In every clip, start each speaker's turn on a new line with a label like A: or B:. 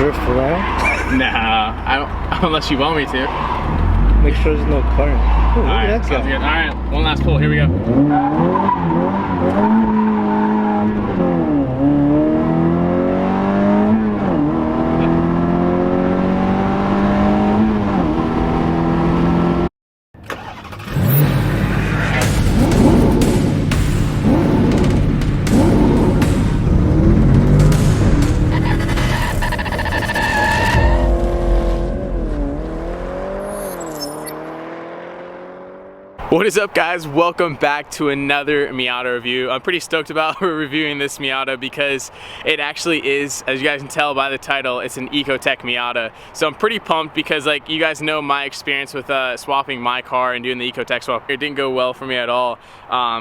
A: drift around?
B: Nah, I don't, unless you want me to.
A: Make sure there's no current. Ooh,
B: Alright,
A: that's
B: sounds good. Alright, one last pull, here we go. What is up, guys? Welcome back to another Miata review. I'm pretty stoked about reviewing this Miata because it actually is, as you guys can tell by the title, it's an Ecotec Miata. So I'm pretty pumped because, like, you guys know my experience with swapping my car and doing the Ecotec swap. It didn't go well for me at all.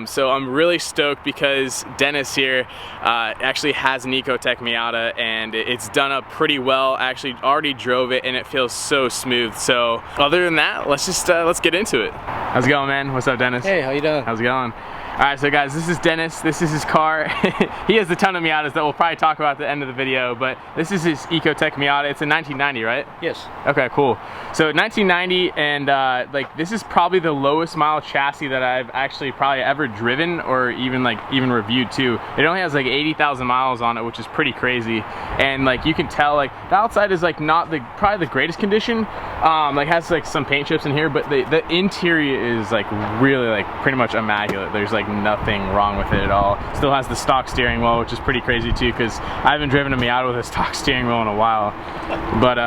B: So I'm really stoked because Dennis here actually has an Ecotec Miata and it's done up pretty well. I actually already drove it and it feels so smooth. So other than that, let's get into it. How's it going, man? What's up, Dennis?
A: Hey, how you doing?
B: How's it going? Alright, so guys, this is Dennis. This is his car. He has a ton of Miatas that we'll probably talk about at the end of the video, but this is his Ecotec Miata. It's a 1990, right?
A: Yes. Okay,
B: cool. So 1990, and like, this is probably the lowest mile chassis that I've actually probably ever driven or even reviewed too. It only has like 80,000 miles on it, which is pretty crazy. And like, you can tell, like, the outside is like not probably the greatest condition. Like, has like some paint chips in here, but the interior is like really, like, pretty much immaculate. There's like nothing wrong with it at all. Still has the stock steering wheel, which is pretty crazy too, because I haven't driven a Miata with a stock steering wheel in a while. But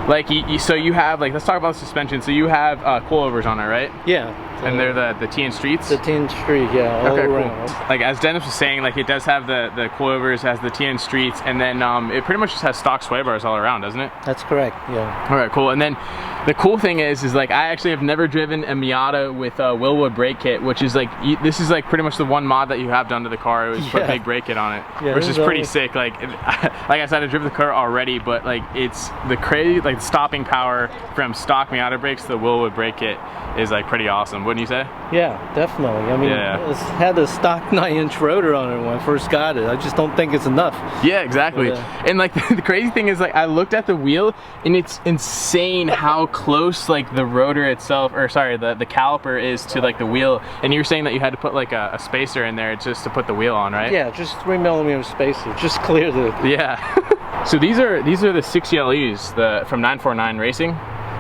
B: like, so you have, like, let's talk about the suspension. So you have coilovers on it, right?
A: Yeah.
B: And they're the TN Streets?
A: The TN Street, yeah, all around.
B: Cool. Like, as Dennis was saying, like, it does have the coilovers, has the TN Streets, and then it pretty much just has stock sway bars all around, doesn't it?
A: That's correct, yeah.
B: Alright, cool. And then the cool thing is like, I actually have never driven a Miata with a Wilwood brake kit, which is like, this is like pretty much the one mod that you have done to the car. It was put a big brake kit on it, which is pretty sick. Like, like I said, I driven the car already, but like, it's the crazy, like, stopping power from stock Miata brakes to the Wilwood brake kit is like pretty awesome, wouldn't you say?
A: Yeah, definitely. I mean, it had a stock 9-inch rotor on it when I first got it. I just don't think it's enough.
B: Yeah, exactly. But, and like, the crazy thing is, like, I looked at the wheel and it's insane how close, like, the rotor itself, or sorry, the caliper is to like the wheel. And you were saying that you had to put like a spacer in there just to put the wheel on, right?
A: Yeah, just 3mm spacer, just clear the.
B: Yeah. So these are the 6LEs, from 949 Racing.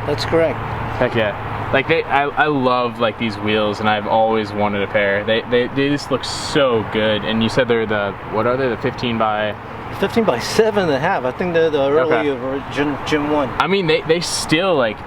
A: That's correct.
B: Heck yeah. Like, I love, like, these wheels, and I've always wanted a pair. They just look so good. And you said they're what are they, the 15 by
A: 7.5. I think they're the early Gen 1.
B: I mean, they still, like,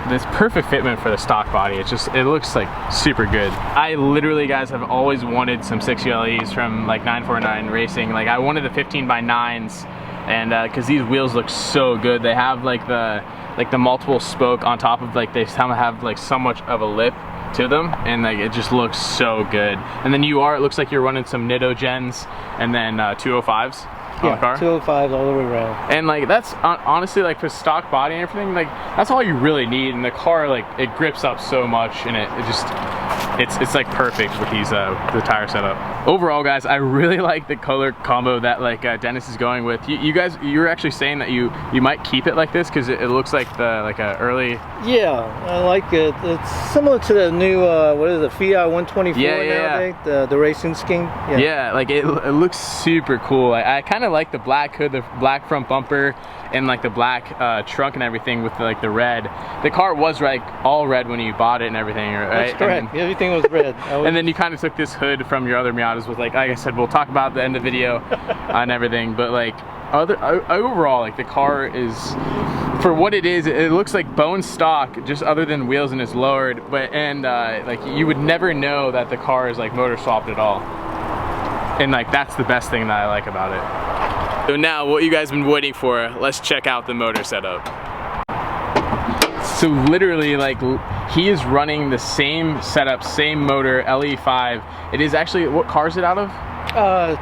B: this perfect fitment for the stock body. It looks like super good. I literally, guys, have always wanted some 6LEs from like 949 Racing. Like, I wanted the 15 by 9s, and because these wheels look so good. They have like the multiple spoke on top of, like, they have like so much of a lip to them, and like, it just looks so good. And then it looks like you're running some Nitto gens and then 205s.
A: Yeah, 205 all the way around.
B: And like, that's honestly, like, for stock body and everything, like, that's all you really need. And the car, like, it grips up so much, and it's like perfect with these the tire setup. Overall, guys, I really like the color combo that, like, Dennis is going with. You guys, you were actually saying that you might keep it like this because it looks like a early.
A: Yeah, I like it. It's similar to the new what is it, Fiat 124 nowadays, the racing scheme.
B: Yeah, like, it looks super cool. I kind of like the black hood, the black front bumper, and like the black trunk and everything with like the red. The car was like all red when you bought it and everything, right?
A: That's correct. Everything was red.
B: And then you kind of took this hood from your other Miatas with, like I said, we'll talk about at the end of the video and everything, but like, overall, like, the car is, for what it is, it looks like bone stock, just other than wheels, and it's lowered, but like, you would never know that the car is like motor swapped at all. And like, that's the best thing that I like about it. So now, what you guys have been waiting for, let's check out the motor setup. So literally, like, he is running the same setup, same motor, LE5. It is actually, what car is it out of?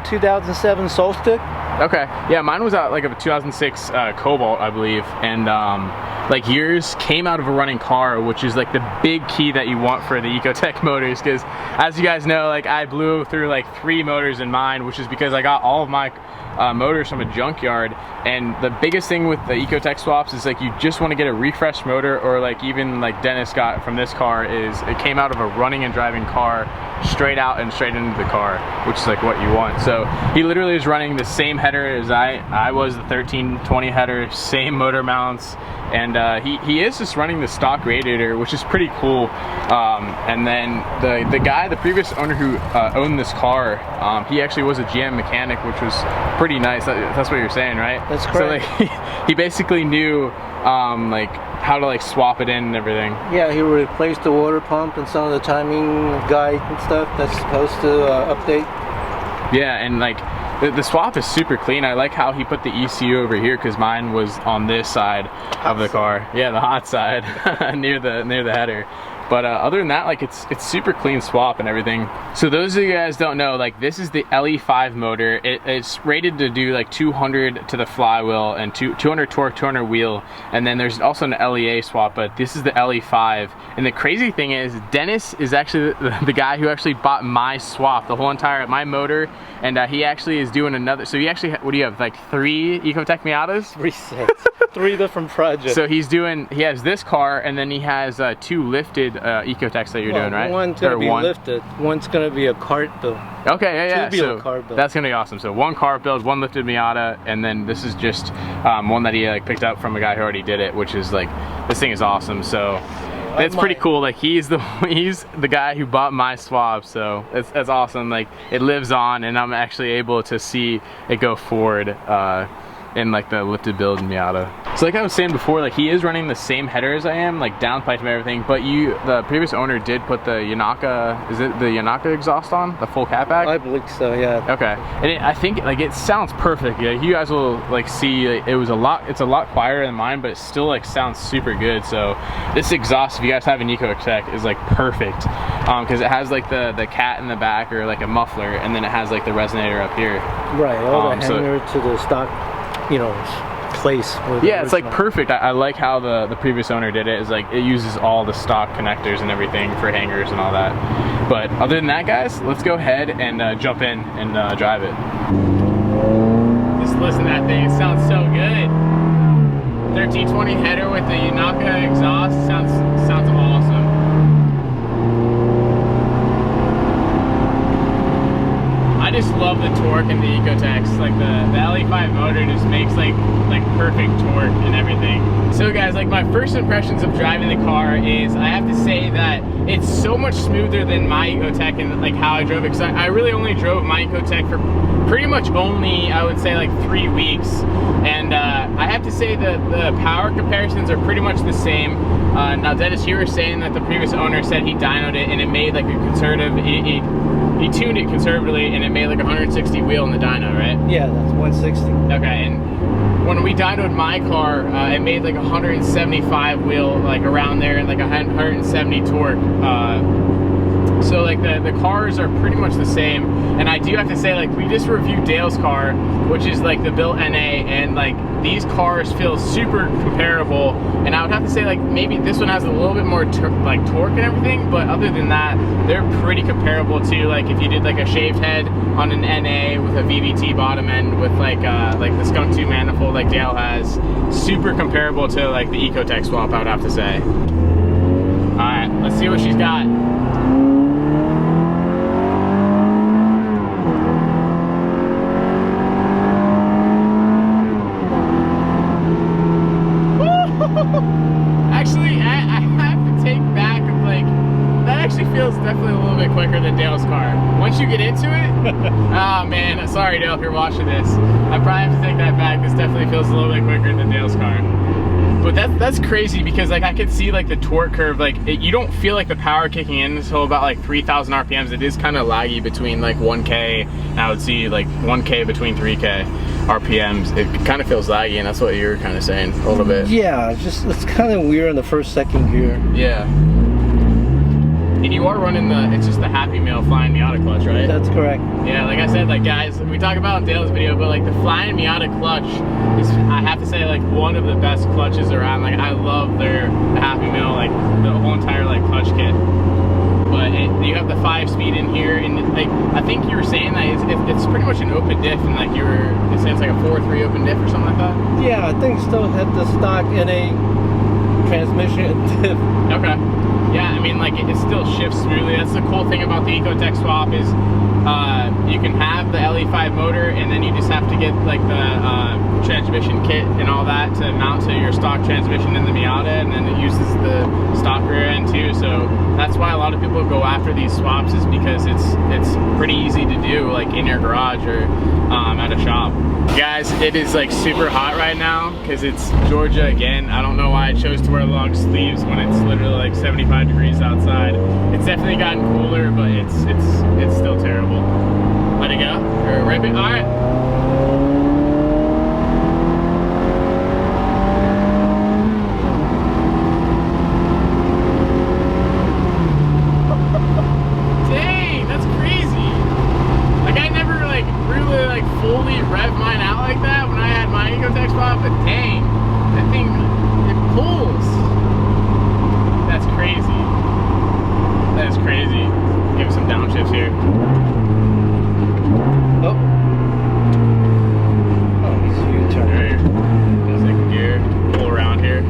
A: 2007 Solstick.
B: Okay, yeah, mine was out like of a 2006 Cobalt, I believe, and like yours came out of a running car, which is like the big key that you want for the Ecotec motors, because as you guys know, like I blew through like 3 motors in mine, which is because I got all of my motors from a junkyard. And the biggest thing with the Ecotec swaps is like you just want to get a refreshed motor, or like even like Dennis got from this car is it came out of a running and driving car straight out and straight into the car, which is like what you want. So he literally is running the same header as I was, the 1320 header, same motor mounts, and he is just running the stock radiator, which is pretty cool. And then the guy, the previous owner who owned this car, he actually was a GM mechanic, which was pretty nice. That's what you're saying, right?
A: That's correct.
B: So like he basically knew like how to like swap it in and everything.
A: Yeah, he replaced the water pump and some of the timing guide and stuff that's supposed to update.
B: Yeah, and like the swap is super clean. I like how he put the ECU over here, because mine was on this side of the car. Yeah, the hot side near the header. But other than that, like it's super clean swap and everything. So those of you guys don't know, like this is the LE5 motor. It's rated to do like 200 to the flywheel and 200 torque, 200 wheel. And then there's also an LEA swap, but this is the LE5. And the crazy thing is, Dennis is actually the guy who actually bought my swap, the whole entire, my motor. And he actually is doing another, so he actually, what do you have, like 3 Ecotec Miatas?
A: 3 sets. 3 different projects.
B: So he has this car, and then he has 2 lifted Ecotecs that you're doing, right?
A: One's gonna be lifted, one's gonna be a cart build.
B: Okay, yeah.
A: So car build.
B: That's gonna be awesome. So 1 car build, 1 lifted Miata, and then this is just one that he like picked up from a guy who already did it, which is like, this thing is awesome. So it's pretty cool. Like he's the guy who bought my swap, so that's awesome. Like it lives on, and I'm actually able to see it go forward in like the lifted build Miata. So like I was saying before, like he is running the same header as I am, like downpipe and everything, but the previous owner did put the Yanaka, is it the Yanaka exhaust on? The full catback?
A: I believe so, yeah.
B: Okay, and I think like it sounds perfect. Yeah, you guys will like see it's a lot quieter than mine, but it still like sounds super good. So this exhaust, if you guys have an Ecotec, is like perfect, because it has like the cat in the back, or like a muffler, and then it has like the resonator up here.
A: Right, all the hanger to the stock, you know, place.
B: Yeah, it's like perfect. I like how the previous owner did it. Is like it uses all the stock connectors and everything for hangers and all that. But other than that, guys, let's go ahead and jump in and drive it. Just listen to that thing. It sounds so good. 1320 header with the Yanaka exhaust sounds awesome. I just love the torque in the Ecotecs. Like the LE5 motor just makes like perfect torque and everything. So guys, like my first impressions of driving the car is, I have to say that it's so much smoother than my Ecotec and like how I drove it. Because I really only drove my Ecotec for pretty much only, I would say, like 3 weeks. And I have to say that the power comparisons are pretty much the same. Now Dennis, you were saying that the previous owner said he dynoed it and it made like a conservative, he tuned it conservatively and it made like 160 wheel in the dyno, right?
A: Yeah, that's 160.
B: Okay, and when we dynoed my car, it made like 175 wheel, like around there, and like 170 torque. So like the cars are pretty much the same. And I do have to say, like we just reviewed Dale's car, which is like the built NA, and like these cars feel super comparable. And I would have to say, like maybe this one has a little bit more like torque and everything, but other than that, they're pretty comparable to like if you did like a shaved head on an NA with a VVT bottom end with like the Skunk 2 manifold like Dale has. Super comparable to like the Ecotec swap, I would have to say. All right, let's see what she's got. Actually, I have to take back, like, that actually feels definitely a little bit quicker than Dale's car. Once you get into it, oh man, sorry Dale if you're watching this. I probably have to take that back. This definitely feels a little bit quicker than Dale's car. But that's crazy, because like I could see like the torque curve, like you don't feel like the power kicking in until about like 3,000 RPMs. It is kind of laggy between like 1K, and I would see like 1K between 3K RPMs. It kind of feels laggy, and that's what you were kind of saying a little bit.
A: Yeah, just it's kind of weird in the first, second gear.
B: Yeah. And you are running it's just the Happy Meal flying Miata clutch, right?
A: That's correct.
B: Yeah, like I said, like guys, we talk about in Dale's video, but like the flying Miata clutch is, I have to say, like one of the best clutches around. Like I love the Happy Meal, like the whole entire like clutch kit. But you have the 5-speed in here, and like I think you were saying that it's pretty much an open diff, and like it sounds like a 4.3 open diff or something like that.
A: Yeah, I think still had the stock NA transmission diff.
B: Okay. Yeah, I mean, like it still shifts smoothly. That's the cool thing about the Ecotec swap is you can have the LE5 motor, and then you just have to get like the transmission kit and all that to mount to your stock transmission in the Miata, and then it uses the stock rear end too. So that's why a lot of people go after these swaps, is because it's pretty easy to do, like in your garage or at a shop. Guys, it is like super hot right now because it's Georgia again. I don't know why I chose to wear long sleeves when it's literally like 75 degrees outside. It's definitely gotten cooler, but it's still terrible. Let it go. Or rip it. All right. Fully rev mine out like that when I had my Ecotec swap, but dang, that thing, it pulls. That's crazy. That is crazy. Give it some downshifts here.
A: Oh. Oh, he's a U-turn.
B: Right. Second gear. Pull around here.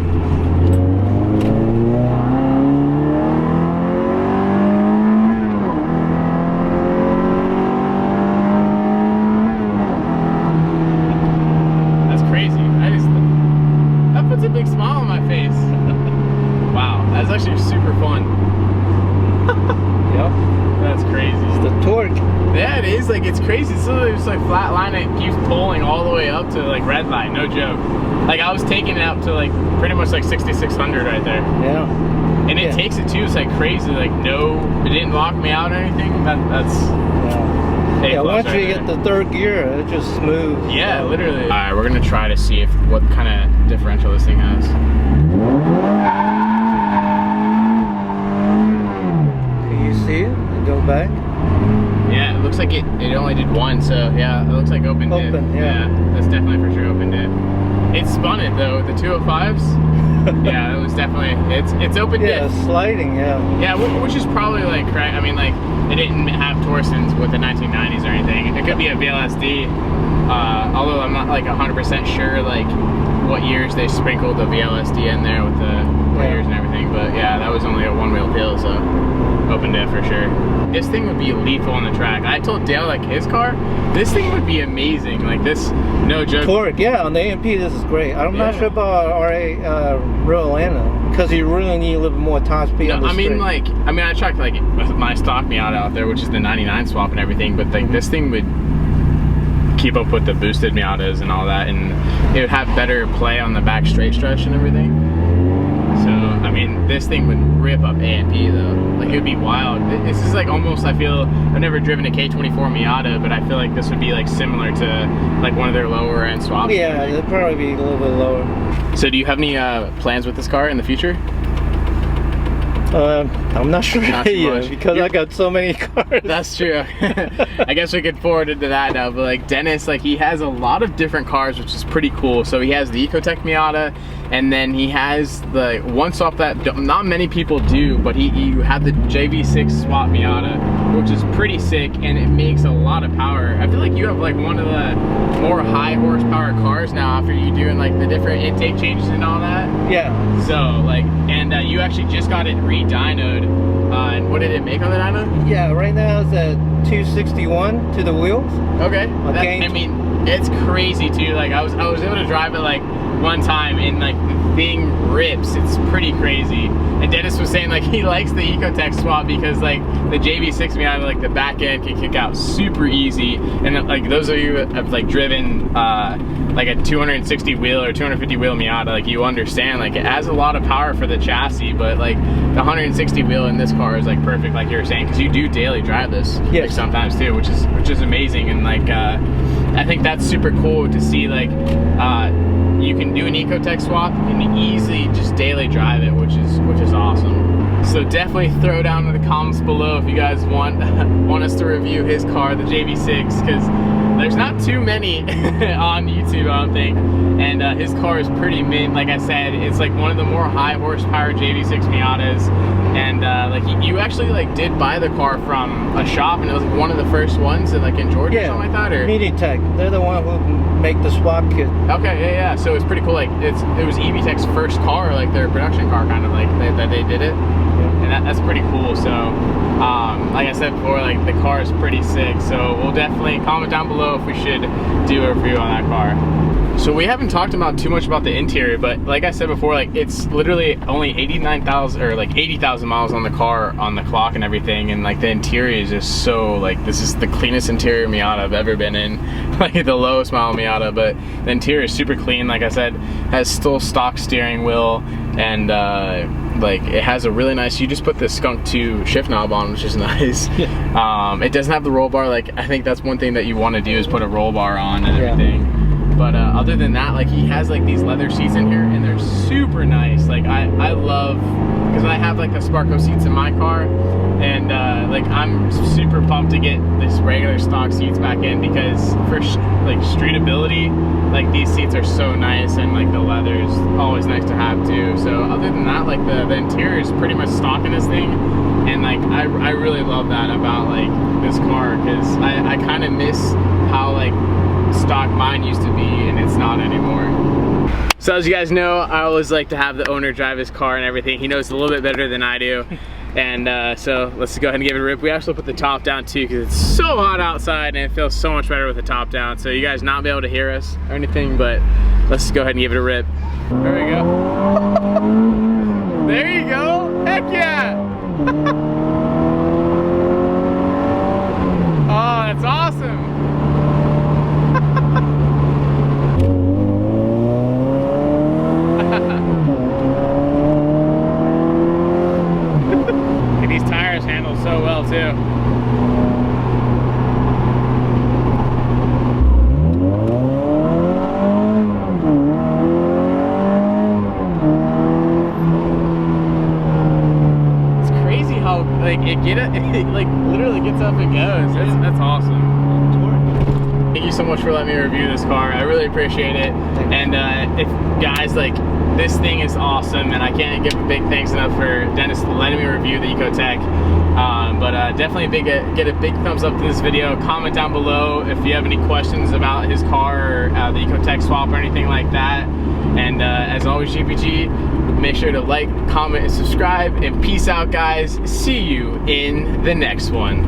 B: Big smile on my face. Wow, that's actually super fun.
A: Yep.
B: That's crazy.
A: It's the torque.
B: Yeah, it is. Like, it's crazy. It's literally just like flat line, it keeps pulling all the way up to like red line, no joke. Like I was taking it up to like pretty much like 6,600 right there.
A: Yeah.
B: And it takes it too. It's like crazy. Like it didn't lock me out or anything. That's
A: yeah, once you get the third gear, it's just smooth.
B: Yeah, literally. All right, we're gonna try to see what kind of differential this thing has.
A: Can you see it? Go back.
B: Yeah, it looks like it only did one, so yeah, it looks like open diff.
A: Yeah,
B: that's definitely for sure open diff. It spun it though, the 205s. Yeah, it was definitely, it's open diff.
A: Yeah, sliding, yeah.
B: Yeah, which is probably like, correct. I mean, like, they didn't have Torsons with the 1990s or anything. It could be a VLSD, although I'm not like 100% sure like what years they sprinkled the VLSD in there with the years and everything. But yeah, that was only a one-wheel pill, so open diff for sure. This thing would be lethal on the track. I told Dale, like his car, this thing would be amazing. Like this, no joke.
A: Torque, yeah, on the AMP this is great. I'm not sure about RA Real Atlanta, because you really need a little bit more top speed on the street.
B: I tracked like my stock Miata out there, which is the 99 swap and everything, but like this thing would keep up with the boosted Miatas and all that, and it would have better play on the back straight stretch and everything. So, I mean, this thing would rip up AMP though. Like, it would be wild. This is like almost, I feel, I've never driven a K24 Miata, but I feel like this would be like similar to like one of their lower end swaps.
A: Yeah, it'd probably be a little bit lower.
B: So do you have any plans with this car in the future?
A: I'm not sure yet, because I got so many cars.
B: That's true. I guess we could forward into that now, but like Dennis, like he has a lot of different cars, which is pretty cool. So he has the Ecotec Miata, and then he has the one swap that not many people do, but you have the JV6 swap Miata, which is pretty sick, and it makes a lot of power. I feel like you have like one of the more high horsepower cars now after you doing like the different intake changes and all that.
A: Yeah.
B: So like, and you actually just got it re-dynoed. And what did it make on the dyno?
A: Yeah, right now it's at 261 to the wheels.
B: Okay. I mean, it's crazy too. Like I was able to drive it like one time, and like the thing rips. It's pretty crazy. And Dennis was saying like he likes the Ecotec swap because like the JV6 Miata, like the back end can kick out super easy. And like those of you that have like driven like a 260 wheel or 250 wheel Miata, like you understand like it has a lot of power for the chassis, but like the 160 wheel in this car is like perfect, like you were saying, because you do daily drive this like sometimes too, which is amazing. And like I think that's super cool to see. Like you can do an Ecotec swap and easily just daily drive it, which is awesome. So definitely throw down in the comments below if you guys want us to review his car, the JV6, because there's not too many on YouTube, I don't think. And his car is pretty mint. Like I said, it's like one of the more high horsepower JV6 Miatas. And like you actually like did buy the car from a shop, and it was like one of the first ones in Georgia or something like that, or
A: Miata. They're the one who make the swap kit.
B: Okay, yeah. So it's pretty cool. Like it was EVTech's first car, like their production car, kind of like that they did it. And that's pretty cool. So like I said before, like the car is pretty sick. So we'll definitely comment down below if we should do a review on that car. So we haven't talked about too much about the interior, but like I said before, like it's literally only 89,000 or like 80,000 miles on the car on the clock and everything, and like the interior is just so like, this is the cleanest interior Miata I've ever been in, like the lowest mile Miata, but the interior is super clean. Like I said, has still stock steering wheel, and like it has a really nice, you just put the Skunk 2 shift knob on, which is nice. It doesn't have the roll bar. Like I think that's one thing that you want to do is put a roll bar on and everything. But other than that, like he has like these leather seats in here, and they're super nice. Like I love, because I have like the Sparko seats in my car, and like I'm super pumped to get this regular stock seats back in, because for like streetability, like these seats are so nice, and like the leather is always nice to have too. So other than that, like the interior is pretty much stock in this thing, and like I really love that about like this car, because I kind of miss how like stock mine used to be, and it's not anymore. So as you guys know, I always like to have the owner drive his car and everything. He knows a little bit better than I do. And so let's go ahead and give it a rip. We actually put the top down too, because it's so hot outside and it feels so much better with the top down. So you guys not be able to hear us or anything, but let's go ahead and give it a rip. There we go. There you go. Heck yeah. Oh, that's awesome. These tires handle so well too. It's crazy how like it like literally gets up and goes. That's awesome. Thank you so much for letting me review this car. I really appreciate it. And if guys, like, this thing is awesome, and I can't give a big thanks enough for Dennis letting me review the Ecotec. But definitely get a big thumbs up to this video. Comment down below if you have any questions about his car or the Ecotec swap or anything like that. And as always, GPG, make sure to like, comment, and subscribe. And peace out, guys. See you in the next one.